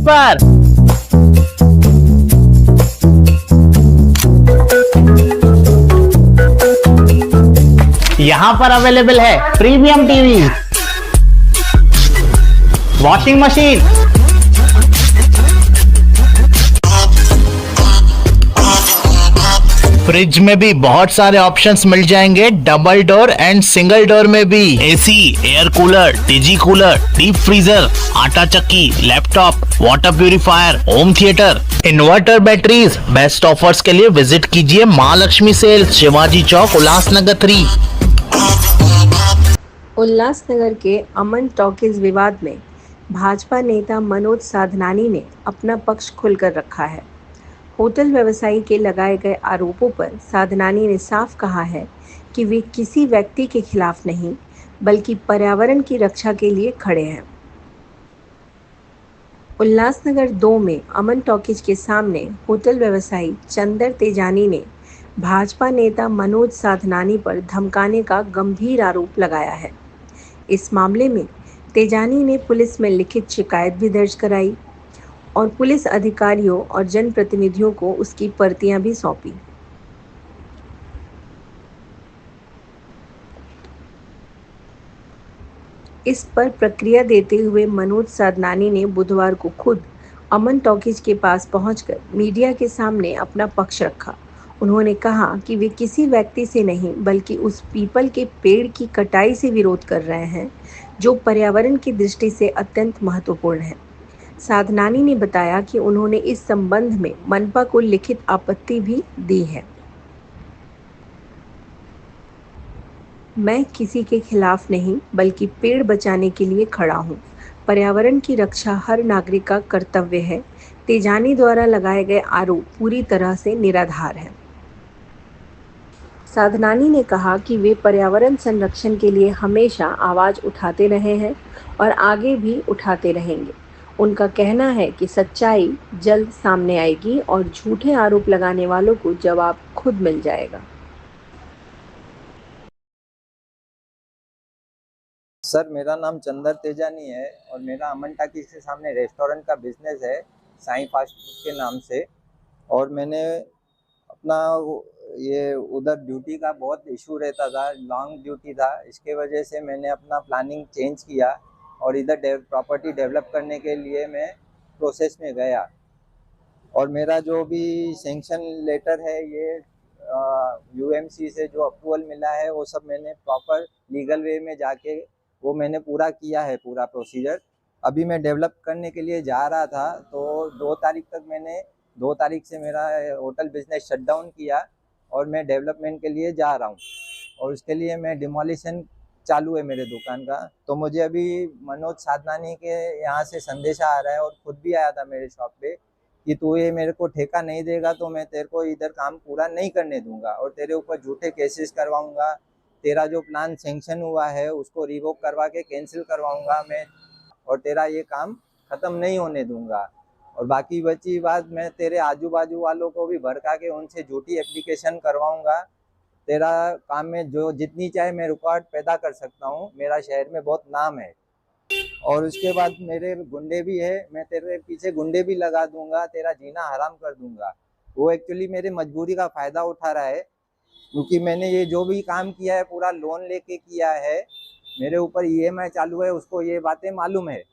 पर। यहाँ पर अवेलेबल है premium TV, washing machine, fridge में भी बहुत सारे ऑप्शंस मिल जाएंगे, double door and single door में भी। AC, air cooler, TG cooler, deep freezer, आटा चक्की, laptop, water purifier, home theatre, inverter, batteries. Best offers के लिए विजिट कीजिए महालक्ष्मी सेल्स, शिवाजी चौक, उल्लासनगर 3। उल्लासनगर के अमन टॉकीज विवाद में भाजपा नेता मनोज साधनानी ने अपना पक्ष खुलकर रखा है। होटल व्यवसायी के लगाए गए आरोपों पर साधनानी ने साफ कहा है कि वे किसी व्यक्ति के खिलाफ नहीं, बल्कि पर्यावरण की रक्षा के लिए खड़े हैं। उल्लासनगर 2 में अमन टॉकीज के सामने होटल व्यवसायी चंदर तेजानी ने भाजपा नेता मनोज साधनानी पर धमकाने का गंभीर आरोप लगाया है। इस मामले में तेजानी ने पुलिस में लिखित शिकायत भी दर्ज कराई और पुलिस अधिकारियों और जनप्रतिनिधियों को उसकी प्रतियां भी सौंपी। इस पर प्रतिक्रिया देते हुए मनोज साधनानी ने बुधवार को खुद अमन टॉकीज के पास पहुंचकर मीडिया के सामने अपना पक्ष रखा। उन्होंने कहा कि वे किसी व्यक्ति से नहीं, बल्कि उस पीपल के पेड़ की कटाई से विरोध कर रहे हैं, जो पर्यावरण की दृष्टि से अत्यंत महत्वपूर्ण है। साधनानी ने बताया कि उन्होंने इस संबंध में मनपा को लिखित आपत्ति भी दी है। मैं किसी के खिलाफ नहीं, बल्कि पेड़ बचाने के लिए खड़ा हूं। पर्यावरण की रक्षा हर नागरिक का कर्तव्य है। तेजानी द्वारा लगाए गए आरोप पूरी तरह से निराधार हैं। साधनानी ने कहा कि वे पर्यावरण संरक्षण के लिए हमेशा आवाज उठाते रहे हैं और आगे भी उठाते रहेंगे। उनका कहना है कि सच्चाई जल्द सामने आएगी और झूठे आरोप लगाने वालों को जवाब खुद मिल जाएगा। सर, मेरा नाम चंदर तेजानी है और मेरा अमन टाकीज के सामने रेस्टोरेंट का बिजनेस है, साईं फास्ट फूड के नाम से। और मैंने अपना ये उधर ड्यूटी का बहुत इशू रहता था, लॉन्ग ड्यूटी था, इसके वजह से मैंने अपना प्लानिंग चेंज किया और इधर प्रॉपर्टी डेवलप करने के लिए मैं प्रोसेस में गया। और मेरा जो भी सैंक्शन लेटर है, ये यूएमसी से जो अप्रूवल मिला है, वो सब मैंने प्रॉपर लीगल वे में जाके वो मैंने पूरा किया है, पूरा प्रोसीजर। अभी मैं डेवलप करने के लिए जा रहा था, तो 2 तारीख से मेरा होटल बिजनेस शट डाउन किया और मैं डेवलपमेंट के लिए जा रहा हूँ और उसके लिए मैं डिमोलिशन चालू है मेरे दुकान का। तो मुझे अभी मनोज साधनानी के यहाँ से संदेशा आ रहा है और खुद भी आया था मेरे शॉप पे कि तू ये मेरे को ठेका नहीं देगा तो मैं तेरे को इधर काम पूरा नहीं करने दूंगा और तेरे ऊपर झूठे केसेस करवाऊंगा, तेरा जो प्लान सैंक्शन हुआ है उसको रिवोक करवा के कैंसिल करवाऊंगा मैं, और तेरा ये काम ख़त्म नहीं होने दूंगा। और बाकी बची बात, मैं तेरे आजू बाजू वालों को भी भड़का के उनसे झूठी एप्लीकेशन करवाऊंगा। तेरा काम में जो जितनी चाहे मैं रुकावट पैदा कर सकता हूँ, मेरा शहर में बहुत नाम है। और उसके बाद मेरे गुंडे भी है, मैं तेरे पीछे गुंडे भी लगा दूंगा, तेरा जीना हराम कर दूंगा। वो एक्चुअली मेरे मजबूरी का फ़ायदा उठा रहा है, क्योंकि मैंने ये जो भी काम किया है पूरा लोन लेके किया है, मेरे ऊपर ईएमआई चालू है, उसको ये बातें मालूम है।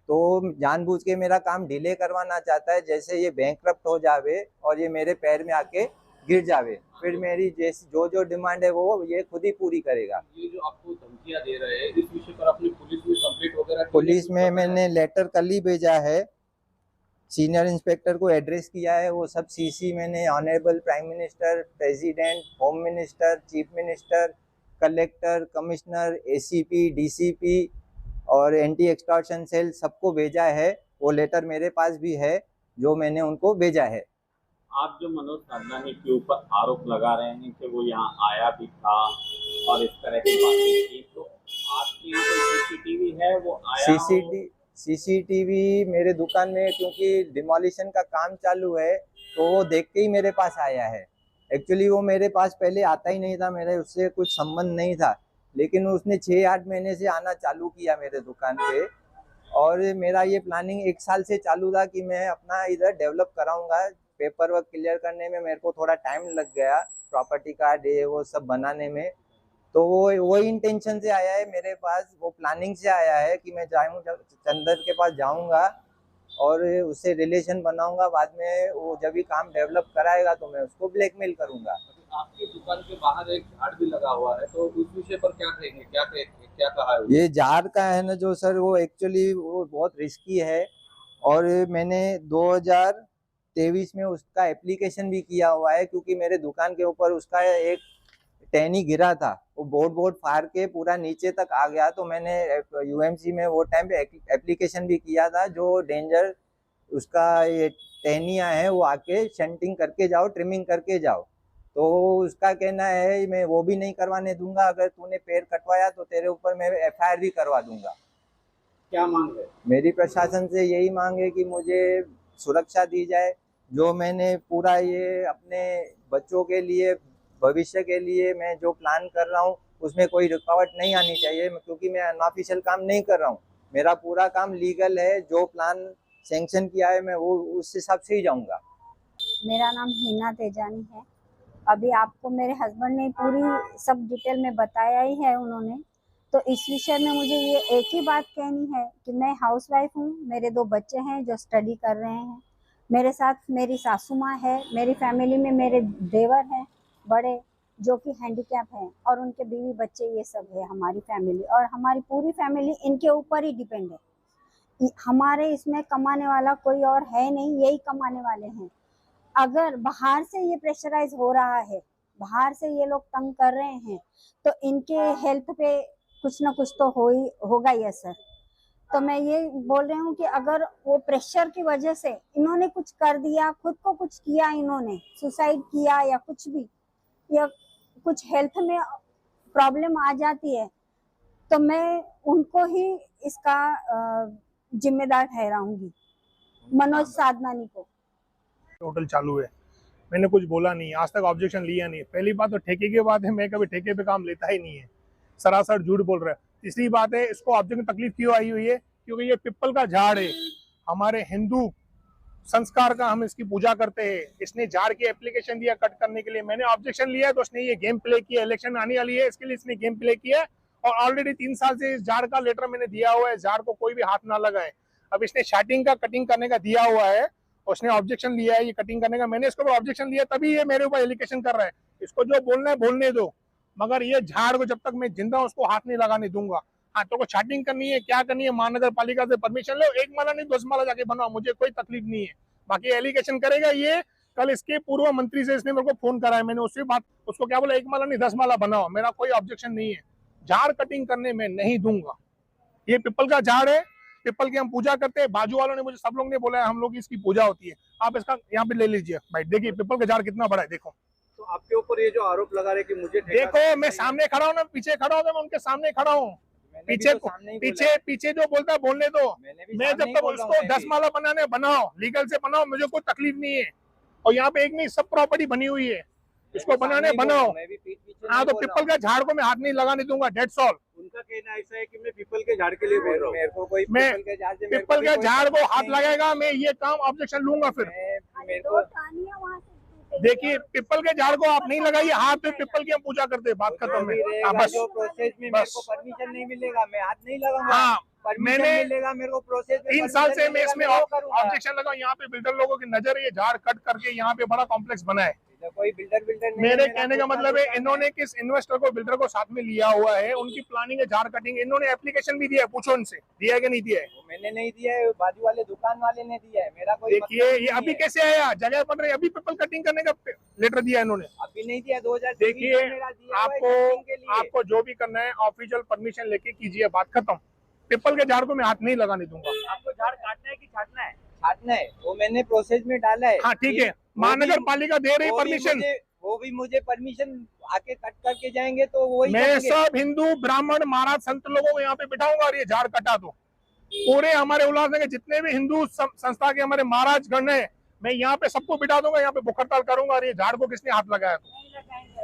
तो जानबूझ के मेरा काम डिले करवाना चाहता है, जैसे ये बैंकक्रप्ट हो जावे और ये मेरे पैर में आके गिर जावे, फिर मेरी जैसी जो डिमांड है वो ये खुद ही पूरी करेगा। ये जो आपको धमकियां दे रहे हैं, इस विषय पर आपने पुलिस में कंप्लेंट वगैरह की? पुलिस में मैंने लेटर कल ही भेजा है, सीनियर इंस्पेक्टर को एड्रेस किया है, वो सब सीसी मैंने honourable prime minister, president, home minister, chief minister, collector, commissioner, ACP, DCP और एंटी एक्सटॉर्शन सेल सबको भेजा है। वो लेटर मेरे पास भी है जो मैंने उनको भेजा है। आप जो मनोज साधनानी के ऊपर आरोप लगा रहे हैं कि वो यहाँ आया भी था और इस तरह की बातें की, तो आपकी जो सीसीटीवी है वो आया? सीसीटीवी मेरे दुकान में, क्योंकि डिमोलिशन का काम चालू है, तो वो देख के ही मेरे पास आया है। एक्चुअली वो मेरे पास पहले आता ही नहीं था, मेरे उससे कुछ संबंध नहीं था, लेकिन उसने 6-8 महीने से आना चालू किया मेरे दुकान पे और मेरा ये प्लानिंग 1 साल से चालू था कि मैं अपना इधर डेवलप कराऊंगा। पेपर वर्क क्लियर करने में मेरे को थोड़ा टाइम लग गया, प्रॉपर्टी कार्ड ये वो सब बनाने में। तो वो इंटेंशन से आया है मेरे पास, वो प्लानिंग से आया है कि मैं जाऊँ चंदर के पास जाऊंगा और उससे रिलेशन बनाऊंगा। बाद में वो जब भी काम डेवलप कराएगा तो मैं उसको ब्लैकमेल करूंगा। आपकी दुकान के बाहर एक झाड़ भी लगा हुआ है, तो उस विषय पर क्या कहेंगे, क्या कहा है? ये झाड़ का है ना जो सर, वो एक्चुअली वो बहुत रिस्की है और मैंने 2023 में उसका एप्लीकेशन भी किया हुआ है, क्योंकि मेरे दुकान के ऊपर उसका एक टहनी गिरा था, वो बोर्ड फाड़ के पूरा नीचे तक आ गया। तो मैंने यूएमसी में वो टाइम पे एप्लीकेशन भी किया था, जो डेंजर उसका ये टहनियाँ है वो आके शंटिंग करके जाओ, ट्रिमिंग करके जाओ। तो उसका कहना है मैं वो भी नहीं करवाने दूंगा, अगर तूने पेड़ कटवाया तो तेरे ऊपर मैं एफआईआर भी करवा दूंगा। क्या मांग है? मेरी प्रशासन से यही मांग है कि मुझे सुरक्षा दी जाए। जो मैंने पूरा ये अपने बच्चों के लिए, भविष्य के लिए मैं जो प्लान कर रहा हूँ उसमें कोई रुकावट नहीं आनी चाहिए, क्योंकि मैं अनऑफिशियल काम नहीं कर रहा हूँ। मेरा पूरा काम लीगल है, जो प्लान सैंक्शन किया है मैं वो उस हिसाब से ही जाऊँगा। मेरा नाम हिना तेजानी है। अभी आपको मेरे हस्बैंड ने पूरी सब डिटेल में बताया ही है उन्होंने। तो इस विषय में मुझे ये एक ही बात कहनी है कि मैं हाउसवाइफ हूँ, मेरे 2 बच्चे हैं जो स्टडी कर रहे हैं, मेरे साथ मेरी सासू माँ है, मेरी फैमिली में मेरे देवर हैं बड़े जो कि हैंडीकैप हैं, और उनके बीवी बच्चे, ये सब है हमारी फैमिली। और हमारी पूरी फैमिली इनके ऊपर ही डिपेंड है। हमारे इसमें कमाने वाला कोई और है नहीं, यही कमाने वाले हैं। अगर बाहर से ये प्रेशराइज हो रहा है, बाहर से ये लोग तंग कर रहे हैं, तो इनके हेल्थ पे कुछ ना कुछ तो होगा ही असर। तो मैं ये बोल रही हूँ कि अगर वो प्रेशर की वजह से इन्होंने कुछ कर दिया, खुद को कुछ किया, इन्होंने सुसाइड किया या कुछ भी, या कुछ हेल्थ में प्रॉब्लम आ जाती है, तो मैं उनको ही इसका जिम्मेदार ठहराऊंगी, मनोज साधनानी को। होटल चालू है, मैंने कुछ बोला नहीं, आज तक ऑब्जेक्शन लिया नहीं। पहली बात तो ठेके की बात है, मैं कभी ठेके पे काम लेता ही नहीं है, सरासर झूठ बोल रहा है। तीसरी बात है, इसको ऑब्जेक्शन तकलीफ क्यों आई हुई है, क्योंकि ये पिपल का झाड़ है, हमारे हिंदू संस्कार का हम इसकी पूजा करते हैं। इसने झाड़ की एप्लीकेशन दिया कट करने के लिए, मैंने ऑब्जेक्शन लिया तो उसने ये गेम प्ले किया। इलेक्शन आने वाली है, इसके लिए इसने गेम प्ले किया और ऑलरेडी 3 साल से इस झाड़ का लेटर मैंने दिया हुआ है, झाड़ को कोई भी हाथ ना लगाए। अब इसने स्टार्टिंग का कटिंग करने का दिया हुआ है, उसने ऑब्जेक्शन लिया है ये कटिंग करने का, मैंने इसके ऊपर ऑब्जेक्शन लिया, तभी ये मेरे ऊपर एलिगेशन कर रहा है। इसको जो बोलना है बोलने दो, मगर ये झाड़ को जब तक मैं जिंदा हूं उसको हाथ नहीं लगाने दूंगा। हाँ, तो को चार्टिंग करनी है, क्या करनी है, महानगर पालिका से परमिशन लो, 1 माला नहीं 10 माला जाके बनाओ, मुझे कोई तकलीफ नहीं है। बाकी एलिगेशन करेगा ये, कल इसके पूर्व मंत्री से इसने मेरे को फोन करा है, मैंने उससे बात, उसको क्या बोला, 1 माला नहीं 10 माला बनाओ, मेरा कोई ऑब्जेक्शन नहीं है। झाड़ कटिंग करने में नहीं दूंगा। ये पिपल का झाड़ है, पिपल की हम पूजा करते हैं, बाजू वालों ने मुझे, सब लोग ने बोला है हम लोग इसकी पूजा होती है। आप इसका यहाँ पे ले लीजिए भाई, देखिए पिपल का झाड़ कितना बड़ा है, देखो। तो आपके ऊपर ये जो आरोप लगा रहे कि मुझे देखो, मैं सामने खड़ा हूँ ना, पीछे खड़ा हूँ, मैं उनके सामने खड़ा हूँ, पीछे जो बोलता है बोलने दो। मैं जब तक उसको 10 माला बनाने बनाओ, लीगल से बनाओ, मुझे कोई तकलीफ नहीं है। और यहाँ पे एक नहीं, सब प्रॉपर्टी बनी हुई है, इसको बनाने बनाओ। हाँ, तो पिपल का झाड़ को मैं हाथ नहीं लगाने दूंगा, डेट्स ऑल। उनका कहना ऐसा है कि मैं पीपल के झाड़ के लिए बोल रहा हूँ, मेरे को कोई मैं पिपल के झाड़ को हाथ लगाएगा, मैं ये काम ऑब्जेक्शन लूंगा। फिर मेरे को देखिए, पिपल के झाड़ को आप नहीं लगाइए हाथ, पे पिपल की हम पूजा करते हैं, बात खत्म है। बस जो प्रोसेस में मेरे को परमिशन नहीं मिलेगा, मैं हाथ नहीं लगाऊंगा। हाँ, मैंने मिलेगा मेरे को प्रोसेस में, 3 साल से मैं इसमें ऑब्जेक्शन लगाऊं। यहाँ पे बिल्डर लोगों की नजर है, ये झाड़ कट करके यहाँ पे बड़ा कॉम्प्लेक्स बना है। कोई बिल्डर नहीं, मेरे कहने का मतलब है, इन्होंने किस इन्वेस्टर को, बिल्डर को साथ में लिया हुआ है, उनकी प्लानिंग है झाड़ कटिंग। इन्होंने एप्लीकेशन भी दिया है, पूछो उनसे, दिया है कि नहीं दिया है। मैंने नहीं दिया है, बाजू वाले दुकान वाले ने दिया है, मेरा कोई देखिए ये अभी कैसे आया, जगह बन रही, अभी पिपल कटिंग करने का लेटर दिया इन्होंने, अभी नहीं दिया। 2023 देखिए, आपको आपको जो भी करना है ऑफिशियल परमिशन लेके कीजिए, बात खत्म। पिपल के झाड़ को मैं हाथ नहीं लगाने दूंगा। आपको झाड़ काटना है कि छाटना है? छाटना है, वो मैंने प्रोसेस में डाला है। हाँ ठीक है, महानगर पालिका दे रही परमिशन, वो भी मुझे परमिशन आके कट करके जाएंगे तो वही मैं सब हिंदू ब्राह्मण महाराज संत लोगों को यहाँ पे बिठाऊंगा और ये झाड़ कटा दो। पूरे हमारे उल्लासनगर के जितने भी हिंदू संस्था के हमारे महाराज गण है, मैं यहाँ पे सबको बिठा दूंगा, यहाँ पे बुख हड़ताल करूंगा और ये झाड़ को किसने हाथ लगाया तो।